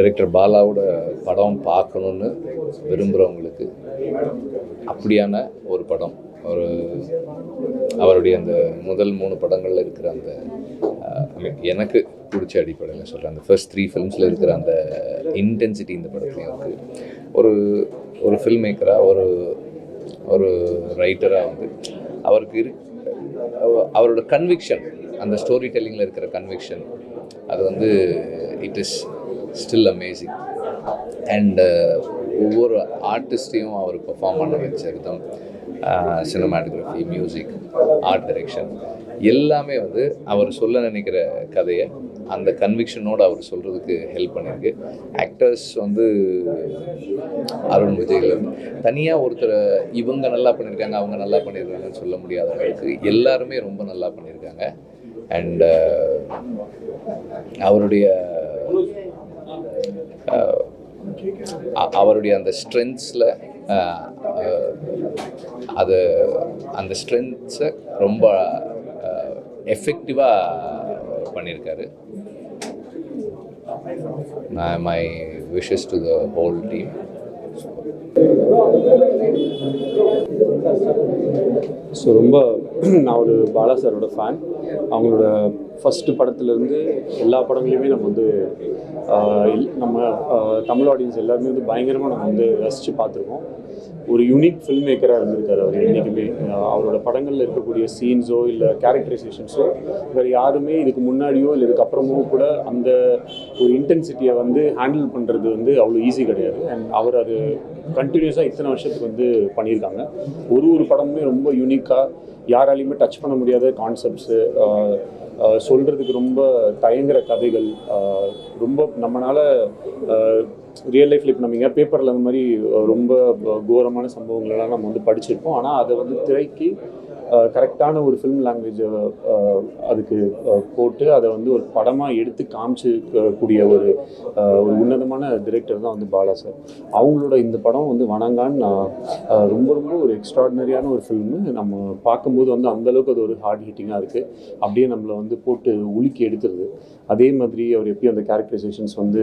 Director பாலாவோட படம் பார்க்கணுன்னு விரும்புகிறவங்களுக்கு அப்படியான ஒரு படம். அவருடைய அந்த முதல் 3 படங்களில் இருக்கிற அந்த எனக்கு பிடிச்ச அடிப்படையில் சொல்கிறேன், அந்த ஃபர்ஸ்ட் 3 ஃபிலிம்ஸில் இருக்கிற அந்த இன்டென்சிட்டி இந்த படத்துலையும் இருக்குது. ஒரு ஃபில்ம் மேக்கராக, ஒரு ரைட்டராக வந்து அவருக்கு அவரோட கன்விக்ஷன், அந்த ஸ்டோரி டெல்லிங்கில் இருக்கிற கன்விக்ஷன், அது வந்து it is still amazing. And ஒவ்வொரு ஆர்டிஸ்டையும் அவர் பெர்ஃபார்ம் பண்ண வச்ச விதம், சினிமாட்டோகிராஃபி, மியூசிக், ஆர்ட் டைரக்ஷன் எல்லாமே வந்து அவர் சொல்ல நினைக்கிற கதையை அந்த கன்விக்ஷனோடு அவர் சொல்கிறதுக்கு ஹெல்ப் பண்ணியிருக்கு. ஆக்டர்ஸ் வந்து அருண் விஜய்லேருந்து தனியாக ஒருத்தர் இவங்க நல்லா பண்ணியிருக்காங்க, அவங்க நல்லா பண்ணியிருக்காங்கன்னு சொல்ல முடியாத அளவுக்கு எல்லாருமே ரொம்ப நல்லா பண்ணியிருக்காங்க. அண்ட் அவருடைய அந்த ஸ்ட்ரென்த்ஸில் அந்த ஸ்ட்ரென்த்ஸை ரொம்ப எஃபெக்டிவாக பண்ணியிருக்காரு. My wishes to the whole team. So ரொம்ப நான் ஒரு பாலா சாரோட ஃபேன். அவங்களோட ஃபஸ்ட்டு படத்துலேருந்து எல்லா படங்களையுமே நம்ம வந்து தமிழ் ஆடியன்ஸ் எல்லாருமே வந்து பயங்கரமாக நம்ம வந்து ரசித்து பார்த்துருக்கோம். ஒரு யூனிக் ஃபில்ம் மேக்கராக இருந்திருக்காரு அவர் என்றைக்குமே. அவரோட படங்களில் இருக்கக்கூடிய சீன்ஸோ இல்லை கேரக்டரைசேஷன்ஸோ வேறு யாருமே இதுக்கு முன்னாடியோ இல்லை இதுக்கப்புறமோ கூட அந்த ஒரு இன்டென்சிட்டியை வந்து ஹேண்டில் பண்ணுறது வந்து அவ்வளோ ஈஸி கிடையாது. அண்ட் அவர் அது கண்டினியூஸாக இத்தனை வருஷத்துக்கு வந்து பண்ணியிருக்காங்க. ஒரு படமுமே ரொம்ப யூனிக்காக, யாராலையுமே டச் பண்ண முடியாத கான்செப்ட்ஸு, சொல்கிறதுக்கு ரொம்ப தயங்குற கதைகள், ரொம்ப நம்மளால் ரியல் லைஃப்பில் இப்போ நம்ம எங்கேயா பேப்பரில் அந்த மாதிரி ரொம்ப கோரமான சம்பவங்களெல்லாம் நம்ம வந்து படிச்சிருப்போம். ஆனால் அதை வந்து திரைக்கு கரெக்டான ஒரு ஃபில்ம் லாங்குவேஜை அதுக்கு போட்டு அதை வந்து ஒரு படமாக எடுத்து காமிச்சிக்கூடிய ஒரு உன்னதமான டிரெக்டர் தான் வந்து பாலா சார். அவங்களோட இந்த படம் வந்து வணங்கான்னு ரொம்ப ஒரு எக்ஸ்ட்ராடினரியான ஒரு ஃபில்மு. நம்ம பார்க்கும்போது வந்து அந்தளவுக்கு அது ஒரு ஹார்ட் ஹிட்டிங்காக இருக்குது. அப்படியே நம்மளை வந்து போட்டு உலுக்கி எடுத்துருது. அதே மாதிரி அவர் எப்படி அந்த கேரக்டரைசேஷன்ஸ் வந்து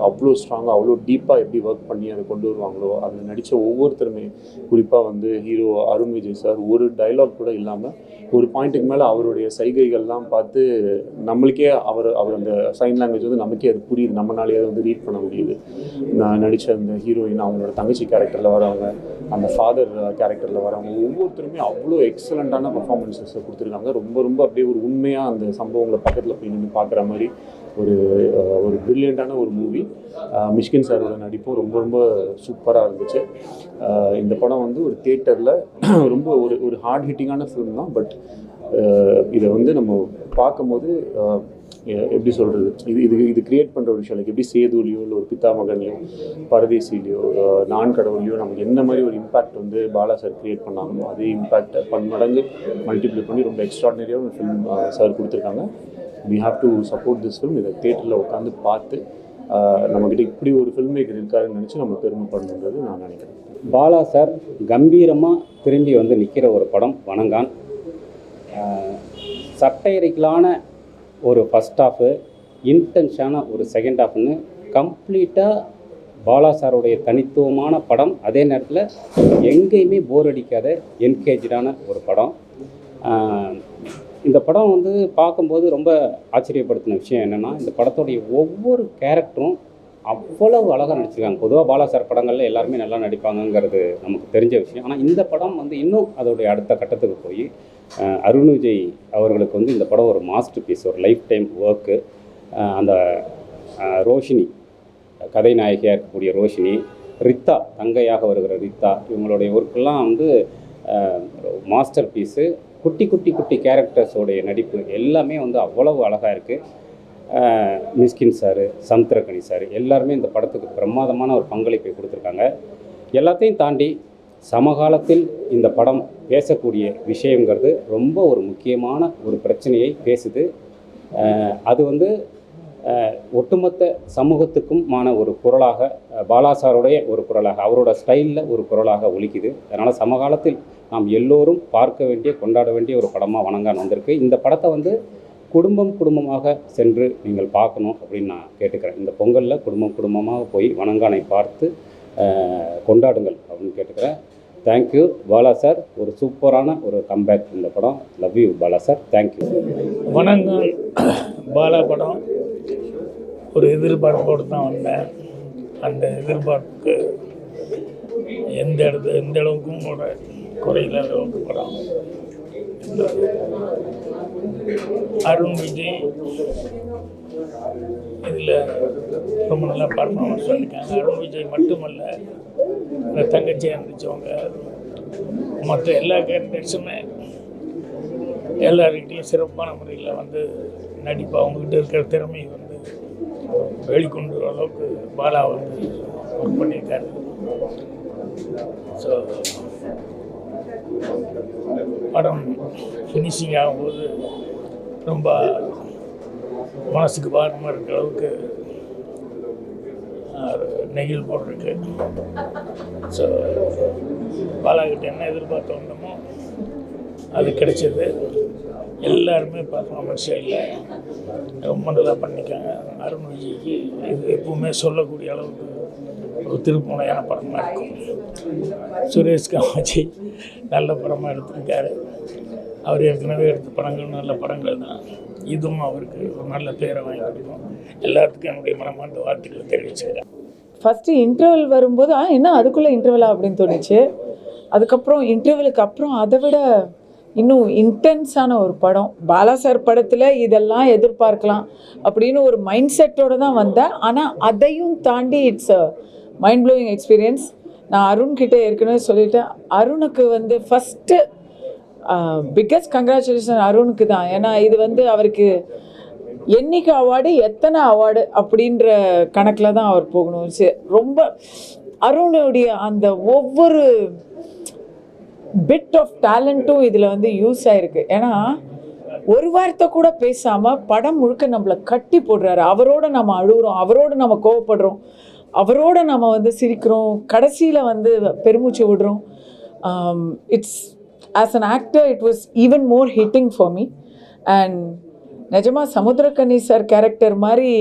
அவ்வளோ ஸ்ட்ராங்காக, அவ்வளோ டீப்பாக எப்படி ஒர்க் பண்ணி அதை கொண்டு வருவாங்களோ, அதில் நடித்த ஒவ்வொருத்தருமே, குறிப்பாக வந்து ஹீரோ அருண் விஜய் சார் ஒரு டைலாக் கூட இல்லாமல் ஒரு பாயிண்ட்டுக்கு மேலே அவருடைய சைகைகள்லாம் பார்த்து நம்மளுக்கே அவர் அந்த சைன் லாங்குவேஜ் வந்து நமக்கே அது புரியுது, நம்மளாலேயே வந்து ரீட் பண்ண முடியுது. நான் நடித்த அந்த ஹீரோயின், அவங்களோட தங்கச்சி கேரக்டரில் வரவங்க, அந்த ஃபாதர் கேரக்டரில் வரவங்க ஒவ்வொருத்தருமே அவ்வளோ எக்ஸலண்ட்டான பர்ஃபார்மன்ஸஸை கொடுத்துருக்காங்க. ரொம்ப அப்படியே ஒரு உண்மையாக அந்த சம்பவங்களை பக்கத்தில் போய் நின்று பார்க்குற மாதிரி ஒரு பிரில்லியண்ட்டான ஒரு மூவி. மிஷ்கின் சாரோட நடிப்பும் ரொம்ப சூப்பராக இருந்துச்சு. இந்த படம் வந்து ஒரு தியேட்டரில் ரொம்ப ஒரு ஹார்ட் ஹிட்டிங்கான ஃபிலிம் தான். பட் இதை வந்து நம்ம பார்க்கும்போது எப்படி சொல்கிறது, இது கிரியேட் பண்ணுற ஒரு விஷயம் லைக் எப்படி சேதுலையோ இல்லை ஒரு பித்தா மகன்லையோ பரதேசிலையோ நான் கடவுளையோ நமக்கு என்ன மாதிரி ஒரு இம்பேக்ட் வந்து பாலா சார் கிரியேட் பண்ணாங்களோ அதே இம்பேக்டை பன்மடங்கு மல்டிப்ளை பண்ணி ரொம்ப எக்ஸ்ட்ராடினரியாக ஒரு ஃபிலிம் சார் கொடுத்துருக்காங்க. we have to support this film. இதை தியேட்டரில் உட்காந்து பார்த்து நம்மக்கிட்ட இப்படி ஒரு ஃபில்ம் மேக்கர் இருக்காருன்னு நினச்சி நம்ம பெருமைப்படணுன்றது நான் நினைக்கிறேன். பாலா சார் கம்பீரமாக திரும்பி வந்து நிற்கிற ஒரு படம் வணங்கான். சட்டையறிக்கலான ஒரு ஃபஸ்ட் ஹாஃபு, இன்டென்ஷனான ஒரு செகண்ட் ஹாஃப்னு கம்ப்ளீட்டாக பாலா சாருடைய தனித்துவமான படம். அதே நேரத்தில் எங்கேயுமே போர் அடிக்காத என்கேஜான ஒரு படம். இந்த படம் வந்து பார்க்கும்போது ரொம்ப ஆச்சரியப்படுத்தின விஷயம் என்னென்னா, இந்த படத்துடைய ஒவ்வொரு கேரக்டரும் அவ்வளவு அழகாக நடிச்சிருக்காங்க. பொதுவாக பாலா சார் படங்களில் எல்லாருமே நல்லா நடிப்பாங்கங்கிறது நமக்கு தெரிஞ்ச விஷயம். ஆனால் இந்த படம் வந்து இன்னும் அதோடைய அடுத்த கட்டத்துக்கு போய் அருண் விஜய் அவர்களுக்கு வந்து இந்த படம் ஒரு மாஸ்டர் பீஸ், ஒரு லைஃப் டைம் ஒர்க்கு. அந்த ரோஷினி, கதை நாயகியாக இருக்கக்கூடிய ரோஷினி, ரித்தா, தங்கையாக வருகிற ரித்தா, இவங்களுடைய ஒர்க்கெல்லாம் வந்து மாஸ்டர் பீஸு. குட்டி கேரக்டர்ஸோடைய நடிப்பு எல்லாமே வந்து அவ்வளவு அழகாக இருக்குது. மிஸ்கின் சார், சமுத்திரக்கனி சார் எல்லாருமே இந்த படத்துக்கு பிரமாதமான ஒரு பங்களிப்பை கொடுத்துருக்காங்க. எல்லாத்தையும் தாண்டி சமகாலத்தில் இந்த படம் பேசக்கூடிய விஷயங்கிறது ரொம்ப ஒரு முக்கியமான ஒரு பிரச்சனையை பேசுது. அது வந்து ஒட்டுமொத்த சமூகத்துக்குமான ஒரு குரலாக, பாலாசாருடைய ஒரு குரலாக, அவரோட ஸ்டைலில் ஒரு குரலாக ஒலிக்குது. அதனால் சமகாலத்தில் நாம் எல்லோரும் பார்க்க வேண்டிய, கொண்டாட வேண்டிய ஒரு படமாக வணங்கான் வந்திருக்கு. இந்த படத்தை வந்து குடும்பம் குடும்பமாக சென்று நீங்கள் பார்க்கணும் அப்படின்னு நான் கேட்டுக்கிறேன். இந்த பொங்கலில் குடும்பம் குடும்பமாக போய் வணங்கானை பார்த்து கொண்டாடுங்கள் அப்படின்னு கேட்டுக்கிறேன். தேங்க்யூ பாலா சார், ஒரு சூப்பரான ஒரு கம்பேக் இந்த படம். Love you Bala sir, thank you. வணங்கம் பாலா படம் ஒரு எதிர்பார்ப்போடு தான் வந்தேன். அந்த எதிர்பார்ப்புக்கு எந்த அளவுக்கும் கூட குறையில்லாத அளவுக்கு படம். அருண் விஜய் இதில் ரொம்ப நல்லா பர்ஃபார்மன்ஸ் பண்ணியிருக்காங்க. அருண் விஜய் மட்டுமல்ல, இந்த தங்கச்சியாக இருந்துச்சவங்க மற்ற எல்லா கேரக்டர்ஸுமே எல்லாருக்கிட்டையும் சிறப்பான முறையில் வந்து நடிப்பு, அவங்ககிட்ட இருக்கிற திறமையை வந்து வெளிக்கொண்டு வர அளவுக்கு பாலா வந்து ஒர்க் பண்ணியிருக்காரு. ஸோ படம் ஃபினிஷிங் ஆகும்போது ரொம்ப மனசுக்கு பாரமாக இருக்கிற அளவுக்கு நெகிழ் போட்டிருக்கு. ஸோ பாலாகிட்ட என்ன எதிர்பார்த்து வந்தோமோ அது கிடைச்சது. எல்லாருமே பர்ஃபார்மன்ஸே இல்லை, ரொம்ப நல்லா பண்ணிக்காங்க. அருண் விஜய்க்கு இது எப்பவுமே சொல்லக்கூடிய அளவுக்கு ஒரு திருப்புமுனையான படமாக இருக்கும். சுரேஷ் காமாட்சி நல்ல படமாக எடுத்திருக்காரு. அவர் ஏற்கனவே எடுத்த படங்கள் நல்ல படங்கள் தான். இதுவும் அவருக்கு ஒரு நல்ல பேரை வாங்கி கொடுக்கும். எல்லாத்துக்கும் என்னுடைய மனமார்ந்த வாழ்த்துக்களை தெரிவிச்சுக்கிறேன். ஃபஸ்ட்டு இன்டர்வல் வரும்போது என்ன அதுக்குள்ளே இன்டர்வலா அப்படின்னு தோணுச்சு. அதுக்கப்புறம் இன்டர்வலுக்கு அப்புறம் அதை விட இன்னும் இன்டென்ஸான ஒரு படம். பாலா சார் படத்தில் இதெல்லாம் எதிர்பார்க்கலாம் அப்படின்னு ஒரு மைண்ட் செட்டோடு தான் வந்தேன். ஆனால் அதையும் தாண்டி it's a mind blowing experience. நான் அருண்கிட்ட ஏற்கனவே சொல்லிட்டேன், அருணுக்கு வந்து ஃபஸ்ட்டு பிக்கஸ்ட் கங்க்ராச்சுலேஷன் அருணுக்கு தான். ஏன்னா இது வந்து அவருக்கு என்னைக்கு அவார்டு எத்தனை அவார்டு அப்படின்ற கணக்கில் தான் அவர் போகணும். ரொம்ப அருணுடைய அந்த ஒவ்வொரு பிட் ஆஃப் டேலண்ட்டும் இதில் வந்து யூஸ் ஆகிருக்கு. ஏன்னா ஒரு வார்த்தை கூட பேசாமல் படம் முழுக்க நம்மளை கட்டி போடுறாரு. அவரோட நம்ம அழுகுறோம், அவரோட நம்ம கோவப்படுறோம், அவரோட நம்ம வந்து சிரிக்கிறோம், கடைசியில் வந்து பெருமூச்சு விடுறோம். It's as an actor it was even more hitting for me. And நிஜமாக சமுத்திரக்கனி சார் கேரக்டர் மாதிரி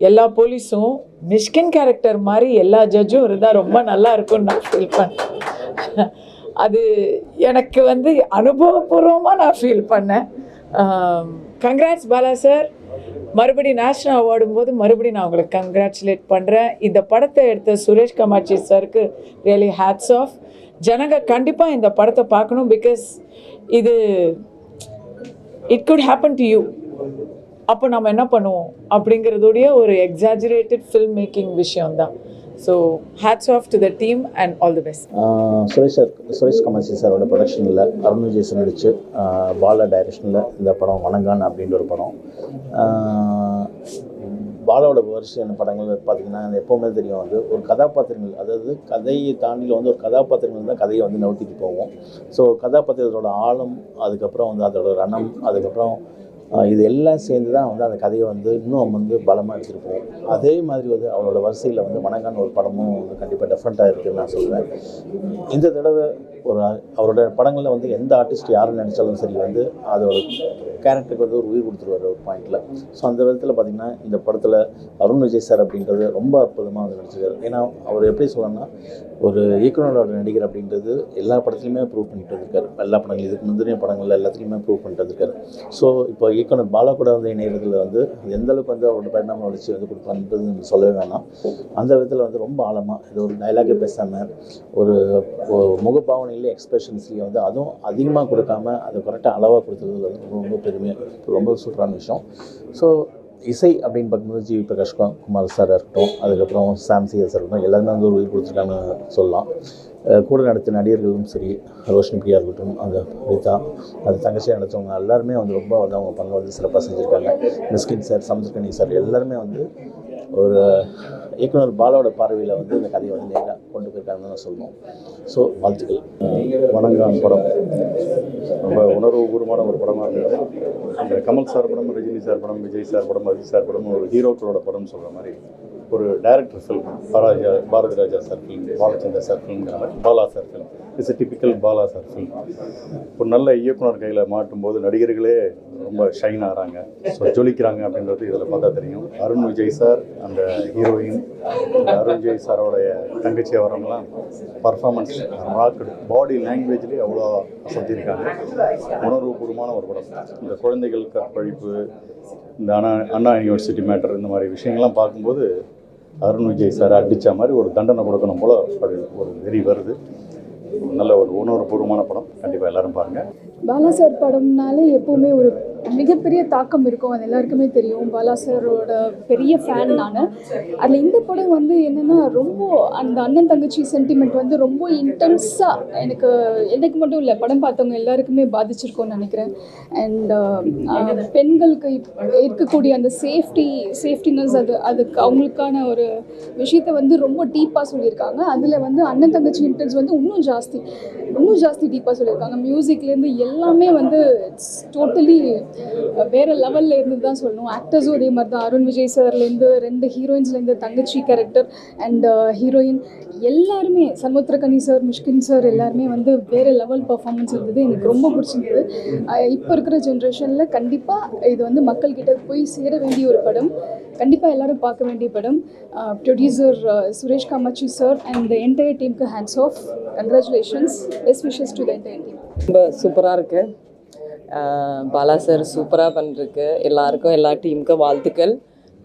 எல்லா போலீஸும், மிஷ்கின் கேரக்டர் மாதிரி எல்லா ஜட்ஜும் இருந்தால் ரொம்ப நல்லா இருக்கும்னு நான் ஃபீல் பண்ணேன். அது எனக்கு வந்து அனுபவபூர்வமாக நான் ஃபீல் பண்ணேன். Congrats Bala sir. மறுபடியும் நேஷ்னல் அவார்டும் போது மறுபடியும் நான் உங்களுக்கு கங்க்ராச்சுலேட் பண்ணுறேன். இந்த படத்தை எடுத்த சுரேஷ் காமாட்சி சாருக்கு ரியலி ஹேட்ஸ் ஆஃப். ஜனங்க கண்டிப்பாக இந்த படத்தை பார்க்கணும். பிகாஸ் இது it could happen to you. அப்போ நம்ம என்ன பண்ணுவோம் அப்படிங்கிறதுடைய ஒரு எக்ஸாஜரேட்டட் ஃபில்ம் மேக்கிங் விஷயம்தான். So hats off to the team and all the best. Suresh Kamatchi சாரோட ப்ரொடக்ஷனில் அருண் விஜய் சார் நடித்து பாலா டைரக்ஷனில் இந்த படம் வணங்கான் அப்படின்ற ஒரு படம். பாலாவோட வருஷம் படங்கள் பார்த்திங்கன்னா எப்போவுமே தெரியும் வந்து ஒரு கதாபாத்திரங்கள், அதாவது கதையை தாண்டியில் வந்து ஒரு கதாபாத்திரங்கள் தான் கதையை வந்து நவுத்திட்டு போவோம். ஸோ கதாபாத்திரத்தோட ஆழம், அதுக்கப்புறம் வந்து அதோட ரணம், அதுக்கப்புறம் இது எல்லாம் சேர்ந்து தான் வந்து அந்த கதையை வந்து இன்னும் வந்து பலமாக எடுத்துகிட்டு போவோம். அதே மாதிரி வந்து அவரோட வரிசையில் வந்து வணங்கான ஒரு படமும் வந்து கண்டிப்பாக டிஃப்ரெண்ட்டாக இருக்குதுன்னு நான் சொல்லுவேன். இந்த தடவை ஒரு அவரோட படங்களில் வந்து எந்த ஆர்டிஸ்ட் யாரும் நினச்சாலும் சரி வந்து அதோட கேரக்டருக்கு வந்து ஒரு உயிர் கொடுத்துருவார் ஒரு பாயிண்டில். ஸோ அந்த விதத்தில் பார்த்திங்கன்னா இந்த படத்தில் அருண் விஜய் சார் அப்படின்றது ரொம்ப அற்புதமாக வந்து நடிச்சிருக்காரு. ஏன்னா அவர் எப்படி சொல்லணும்னா ஒரு இயக்குனரோட நடிகர் அப்படின்றது எல்லா படத்துலையுமே ப்ரூவ் பண்ணிட்டு வந்திருக்காரு. எல்லா படங்கள் இதுக்கு முந்தின படங்கள் எல்லாத்துலேயுமே ப்ரூவ் பண்ணிட்டு வந்திருக்காரு. ஸோ இப்போ இயக்குனர் பாலா கூட வந்து இணையத்தில் வந்து எந்தளவுக்கு வந்து அவரோட பரிணாம வளர்ச்சி வந்து கொடுப்பான்றது சொல்லவே வேணாம். அந்த விதத்தில் வந்து ரொம்ப ஆழமாக இது ஒரு டைலாகே பேசாமல் ஒரு முகபாவனையிலே எக்ஸ்பிரஷன்ஸ்லேயே வந்து அதுவும் அதிகமாக கொடுக்காம அதை கரெக்டாக அளவாக கொடுத்தது வந்து ரொம்ப பெருமையாக ரொம்ப சூப்பரான விஷயம். ஸோ இசை அப்படின்னு பார்க்கும்போது ஜிவி பிரகாஷ் குமார் சாராக இருக்கட்டும், அதுக்கப்புறம் சாம்சியா சார் இருக்கட்டும், எல்லாருமே வந்து ஒரு உயிர் கொடுத்துருக்காங்கன்னு சொல்லலாம். கூட நடித்த நடிகர்களும் சரி, ரோஷினி பிரியா இருக்கட்டும், அந்த ரீதா, அது தங்கச்சியாக நடித்தவங்க எல்லாருமே வந்து ரொம்ப வந்து அவங்க பங்கு வந்து சிறப்பாக செஞ்சுருக்காங்க. மிஸ்கின் சார், சமுத்திரக்கனி சார் எல்லாருமே வந்து ஒரு இயக்குனர் பாலாவோட பார்வையில் வந்து இந்த கதையை வந்து நேராக கொண்டு போயிருக்காங்கன்னு தான் சொல்லணும். ஸோ வாழ்த்துக்கள். வணங்கான் படம் ரொம்ப உணர்வுபூர்வமான ஒரு படமாக இருந்தது. இந்த கமல் சார் படம், ரஜினி சார் படம், விஜய் சார் படம், அஜித் சார் படம் ஒரு ஹீரோக்களோட படம்னு சொல்கிற மாதிரி ஒரு director film, Bharathi Raja sir film, Balachander sir ஃபில்ம்ங்கிற மாதிரி Bala sir film. It's typical Bala sir film. ஒரு நல்ல இயக்குனர் கையில் மாட்டும்போது நடிகர்களே ரொம்ப ஷைன் ஆகிறாங்க, ஸோ ஜொலிக்கிறாங்க அப்படின்றது இதில் பார்த்தா தெரியும். அருண் விஜய் சார், அந்த ஹீரோயின் அருண் விஜய் சாரோடைய தங்கச்சி அவரெல்லாம் பர்ஃபார்மன்ஸ் ராக்கடு, பாடி லாங்குவேஜ்லேயே அவ்வளோ அசத்திருக்காங்க. உணர்வுபூர்வமான ஒரு படம். இந்த குழந்தைகள் கற்பழிப்பு, இந்த அண்ணா யூனிவர்சிட்டி மேட்டர், இந்த மாதிரி விஷயங்கள்லாம் பார்க்கும்போது அருண் விஜய் சார் அடித்த மாதிரி ஒரு தண்டனை கொடுக்கணும் போல் ஒரு வெறி வருது. நல்ல ஒரு உணர்வுபூர்வமான படம், கண்டிப்பாக எல்லாரும் பாருங்கள். பாலா சார் படம்னாலே எப்போவுமே ஒரு மிகப்பெரிய தாக்கம் இருக்கும், அது எல்லாருக்குமே தெரியும். பாலா சாரோட பெரிய ஃபேன் நான். அதில் இந்த படம் வந்து என்னென்னா ரொம்ப அந்த அண்ணன் தங்கச்சி சென்டிமெண்ட் வந்து ரொம்ப இன்டென்ஸாக எனக்கு மட்டும் இல்லை, படம் பார்த்தவங்க எல்லாருக்குமே பாதிச்சிருக்கோன்னு நினைக்கிறேன். அண்ட் பெண்களுக்கு இருக்கக்கூடிய அந்த சேஃப்டினஸ் அதுக்கு அவங்களுக்கான ஒரு விஷயத்தை வந்து ரொம்ப டீப்பாக சொல்லியிருக்காங்க. அதில் வந்து அண்ணன் தங்கச்சி இன்டென்ஸ் வந்து இன்னும் ஜாஸ்தி டீப்பாக சொல்லியிருக்காங்க. மியூசிக்லேருந்து எல்லாமே வந்து இட்ஸ் டோட்டலி வேறு லெவலில் இருந்து தான் சொல்லணும். ஆக்டர்ஸும் அதே மாதிரி தான். அருண் விஜய் சார்லேருந்து 2 ஹீரோயின்ஸ்லேருந்து தங்கச்சி கேரக்டர் அண்ட் ஹீரோயின் எல்லாருமே, சமுத்திரகனி சார், மிஷ்கின் சார் எல்லாருமே வந்து வேறு லெவல் பர்ஃபார்மன்ஸ் இருந்தது. எனக்கு ரொம்ப பிடிச்சிருந்தது. இப்போ இருக்கிற ஜென்ரேஷனில் கண்டிப்பாக இது வந்து மக்கள்கிட்ட போய் சேர வேண்டிய ஒரு படம், கண்டிப்பாக எல்லாரும் பார்க்க வேண்டிய படம். Producer Suresh Kamatchi sir and the entire டீமுக்கு hands off, congratulations, best wishes to the entire team. ரொம்ப சூப்பராக இருக்குது. பாலா சார் சூப்பராக பண்ணிருக்கு. எல்லாருக்கும், எல்லா டீமுக்கும் வாழ்த்துக்கள்.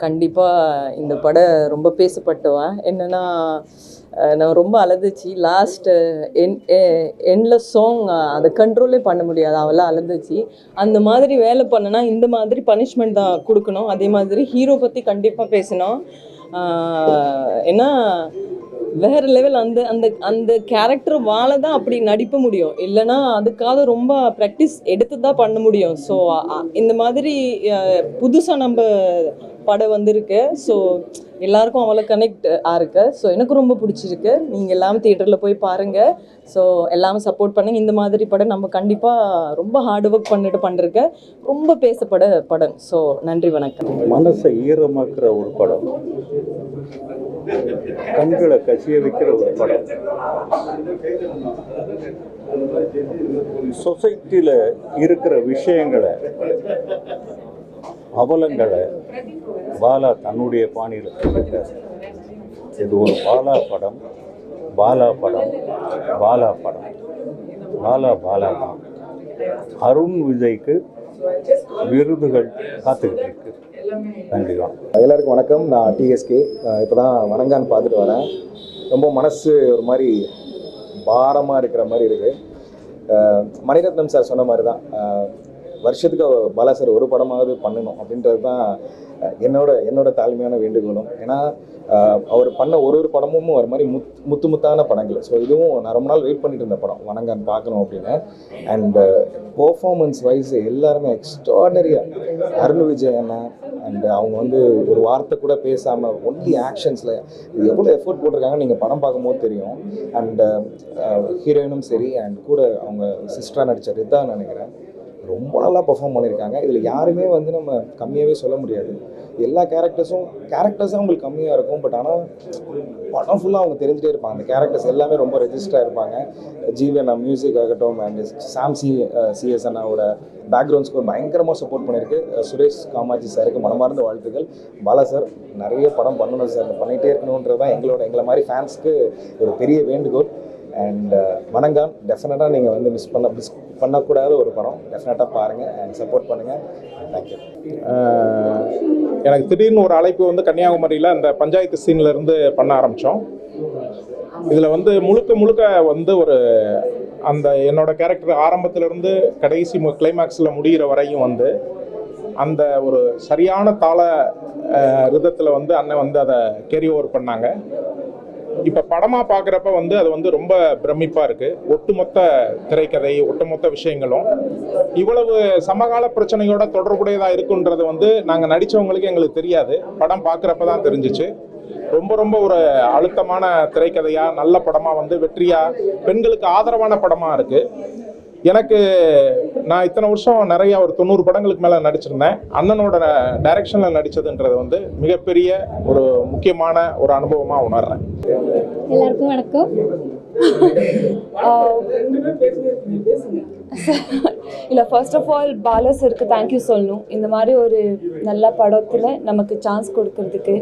கண்டிப்பாக இந்த படம் ரொம்ப பேசப்பட்டுவேன். என்னென்னா நான் ரொம்ப அழுதுச்சு. லாஸ்ட் எண்டில் சாங் அதை கண்ட்ரோலே பண்ண முடியாது, அவெல்லாம் அழுதுச்சு. அந்த மாதிரி வேலை பண்ணனா இந்த மாதிரி பனிஷ்மெண்ட் தான் கொடுக்கணும். அதே மாதிரி ஹீரோ பற்றி கண்டிப்பாக பேசணும். ஏன்னா வேறு லெவல், அந்த அந்த அந்த கேரக்டர் வாழ தான் அப்படி நடிப்ப முடியும், இல்லைனா அதுக்காக ரொம்ப ப்ராக்டிஸ் எடுத்து தான் பண்ண முடியும். ஸோ இந்த மாதிரி புதுசாக நம்ம படம் வந்திருக்கு. ஸோ எல்லாருக்கும் அவ்வளோ கனெக்ட் ஆயிருக்கு. ஸோ எனக்கு ரொம்ப பிடிச்சிருக்கு. நீங்கள் எல்லாமே தியேட்டரில் போய் பாருங்கள். ஸோ எல்லாமே சப்போர்ட் பண்ணுங்கள். இந்த மாதிரி படம் நம்ம கண்டிப்பாக ரொம்ப ஹார்ட் ஒர்க் பண்ணிருக்க ரொம்ப பேசப்பட படம். ஸோ நன்றி, வணக்கம். மனசை ஈரமாக்குற ஒரு படம், கண்களை கசிய வைக்கிற ஒரு படம், சொசைட்டியில் இருக்கிற விஷயங்களை, அவலங்களை பாலா தன்னுடைய பாணியில் சொல்லிட்டார். இது ஒரு பாலா படம். பாலா தான். அருண் விஜய்க்கு விருதுகள் காத்துக்கிட்டு இருக்கு. நன்றி. எல்லாருக்கும் வணக்கம். நான் டிஎஸ்கே. இப்போ தான் வணங்கான்னு பார்த்துட்டு வரேன். ரொம்ப மனசு ஒரு மாதிரி பாரமாக இருக்கிற மாதிரி இருக்குது. மணிரத்னம் சார் சொன்ன மாதிரி தான், வருஷத்துக்கு பாலா சார் ஒரு படமாவது பண்ணணும் அப்படின்றது தான் என்னோட தாழ்மையான வேண்டுகோளும். ஏன்னா அவர் பண்ண ஒரு படமும் ஒரு மாதிரி முத்தான படங்கள். ஸோ இதுவும் நான் ரொம்ப நாள் வெயிட் பண்ணிட்டு இருந்த படம், வணங்கான் பார்க்கணும் அப்படின்னு. அண்ட் பெர்ஃபார்மன்ஸ் வைஸ் எல்லாருமே எக்ஸ்ட்ராடனரியாக, அருண் விஜய் அண்ணா அண்ட் அவங்க வந்து ஒரு வார்த்தை கூட பேசாமல் ஒன்லி ஆக்ஷன்ஸில் எவ்வளோ எஃபோர்ட் போட்டிருக்காங்க நீங்கள் படம் பார்க்கும்போது தெரியும். அண்ட் ஹீரோயினும் சரி, அண்ட் கூட அவங்க சிஸ்டராக நடித்த ரிதா நினைக்கிறேன், ரொம்ப நல்லா பெர்ஃபார்ம் பண்ணியிருக்காங்க. இதில் யாருமே வந்து நம்ம கம்மியாகவே சொல்ல முடியாது. எல்லா கேரக்டர்ஸும் அவங்களுக்கு கம்மியாக இருக்கும். பட் ஆனால் படம் ஃபுல்லாக அவங்க தெரிஞ்சுட்டே இருப்பாங்க. அந்த கேரக்டர்ஸ் எல்லாமே ரொம்ப ரெஜிஸ்டராக இருப்பாங்க. ஜீவன் மியூசிக் ஆகட்டும், அண்ட் சிஎஸ் அண்ணாவோட பேக்ரவுண்ட் ஸ்கோர் பயங்கரமாக சப்போர்ட் பண்ணியிருக்கு. சுரேஷ் காமாட்சி சாருக்கு மனமார்ந்த வாழ்த்துக்கள். பாலா சார் நிறைய படம் பண்ணணும் சார், பண்ணிகிட்டே இருக்கணுன்றது தான் எங்களை மாதிரி ஃபேன்ஸ்க்கு ஒரு பெரிய வேண்டுகோள். அண்ட் வணங்கான் டெஃபினட்டாக நீங்கள் வந்து மிஸ் பண்ணக்கூடாத ஒரு படம். டெஃபினட்டாக பாருங்கள் அண்ட் சப்போர்ட் பண்ணுங்கள். தேங்க்யூ. எனக்கு திடீர்னு ஒரு அழைப்பு வந்து கன்னியாகுமரியில் அந்த பஞ்சாயத்து சீன்லேருந்து பண்ண ஆரம்பித்தோம். இதில் வந்து முழுக்க வந்து ஒரு அந்த என்னோட கேரக்டர் ஆரம்பத்திலேருந்து கடைசி கிளைமேக்ஸில் முடிகிற வரையும் வந்து அந்த ஒரு சரியான தாள ரிதத்தில் வந்து அண்ணன் வந்து அதை கேரி ஓவர் பண்ணாங்க. இப்போ படமாக பார்க்குறப்ப வந்து அது வந்து ரொம்ப பிரமிப்பாக இருக்குது. ஒட்டுமொத்த திரைக்கதை, ஒட்டுமொத்த விஷயங்களும் இவ்வளவு சமகால பிரச்சனையோட தொடர்புடையதாக இருக்குன்றது வந்து நாங்கள் நடித்தவங்களுக்கு எங்களுக்கு தெரியாது. படம் பார்க்குறப்ப தான் தெரிஞ்சிச்சு. ரொம்ப ஒரு அழுத்தமான திரைக்கதையாக, நல்ல படமாக வந்து வெற்றியாக, பெண்களுக்கு ஆதரவான படமாக இருக்குது. எனக்கு நான் இத்தனை வருஷம் நிறைய ஒரு 90 படங்களுக்கு மேலே நடிச்சிருந்தேன். அண்ணனோட டைரக்ஷனில் நடித்ததுன்றது வந்து மிகப்பெரிய ஒரு முக்கியமான ஒரு அனுபவமாக உணர்றேன். எல்லாருக்கும் வணக்கம். இல்லை, ஃபர்ஸ்ட் ஆஃப் ஆல் பாலா சருக்கு தேங்க்யூ சொல்லணும். இந்த மாதிரி ஒரு நல்ல படத்தில் நமக்கு சான்ஸ் கொடுக்கறதுக்கு.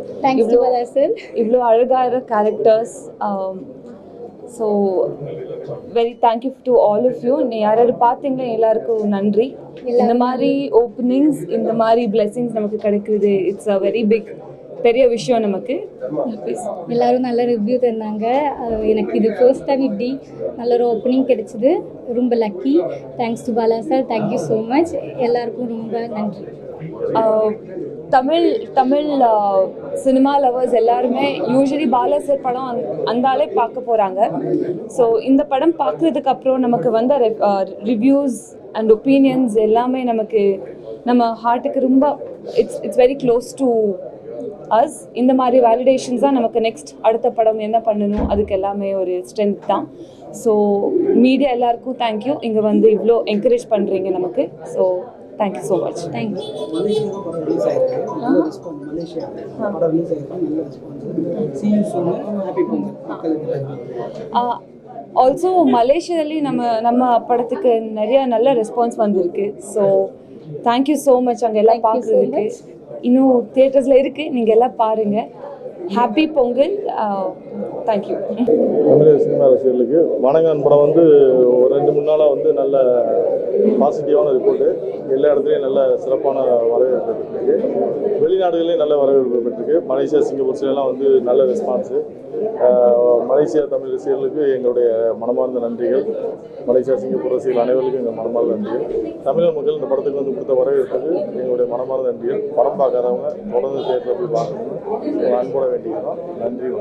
இவ்வளோ அழகான characters. So very thank you to all of you. யார் யார் பார்த்தீங்களோ எல்லாருக்கும் நன்றி. இந்த மாதிரி ஓப்பனிங்ஸ், இந்த மாதிரி பிளெஸிங்ஸ் நமக்கு கிடைக்குது. இட்ஸ் அ வெரி பிக், பெரிய விஷயம் நமக்கு. எல்லாரும் நல்ல ரிவ்யூ தந்தாங்க. எனக்கு இது ஃபர்ஸ்ட் டைம் இப்படி நல்ல ஒரு ஓப்பனிங் கிடைச்சிது. ரொம்ப lucky. Thanks to Bala sir. Thank you so much. எல்லாருக்கும் ரொம்ப நன்றி. தமிழ் சினிமா லவர்ஸ் எல்லாருமே யூஸ்வலி பாலா சார் படம் அந்தாலே பார்க்க போகிறாங்க. ஸோ இந்த படம் பார்க்குறதுக்கு அப்புறம் நமக்கு வந்த ரிவ்யூஸ் அண்ட் ஒப்பீனியன்ஸ் எல்லாமே நமக்கு நம்ம ஹார்ட்டுக்கு ரொம்ப it's very close to us. இந்த மாதிரி வேலிடேஷன்ஸ் தான் நமக்கு நெக்ஸ்ட் அடுத்த படம் என்ன பண்ணணும் அதுக்கு எல்லாமே ஒரு ஸ்ட்ரென்த் தான். ஸோ மீடியா எல்லாருக்கும் தேங்க்யூ. இங்கே வந்து இவ்வளோ என்கரேஜ் பண்ணுறீங்க நமக்கு. So thank you so much. Thank you. Also மலேசியாவிலேயே நம்ம படத்துக்கு நிறைய நல்ல ரெஸ்பான்ஸ் வந்திருக்கு. So thank you so much. அங்கே எல்லாம் பார்க்குறதுக்கு இன்னும் தியேட்டர்ஸில் இருக்குது, நீங்கள் எல்லாம் பாருங்கள். ஹாப்பி பொங்கல். தேங்க்யூ. தமிழக சினிமா ரசிகர்களுக்கு வணங்கான் படம் வந்து ஒரு 2-3 நாளாக வந்து நல்ல பாசிட்டிவான ரிப்போர்ட்டு. எல்லா இடத்துலையும் நல்ல சிறப்பான வரவேற்பு பெற்றிருக்கு. வெளிநாடுகள்லேயும் நல்ல வரவேற்பு பெற்றிருக்கு. மலேசியா, சிங்கப்பூர் எல்லாம் வந்து நல்ல ரெஸ்பான்ஸு. மலேசியா தமிழ் ரசிகர்களுக்கு எங்களுடைய மனமார்ந்த நன்றிகள். மலேசியா, சிங்கப்பூர் ரசிகர்கள் அனைவருக்கும் எங்கள் மனமார்ந்த நன்றிகள். தமிழக மக்கள் இந்த படத்துக்கு வந்து கொடுத்த வரவேற்புக்கு எங்களுடைய மனமார்ந்த நன்றிகள். படம் பார்க்காதவங்க தொடர்ந்து தியேட்டரில் போய் பார்க்கணும்னு அன்போட வேண்டிக்கிறோம். நன்றி.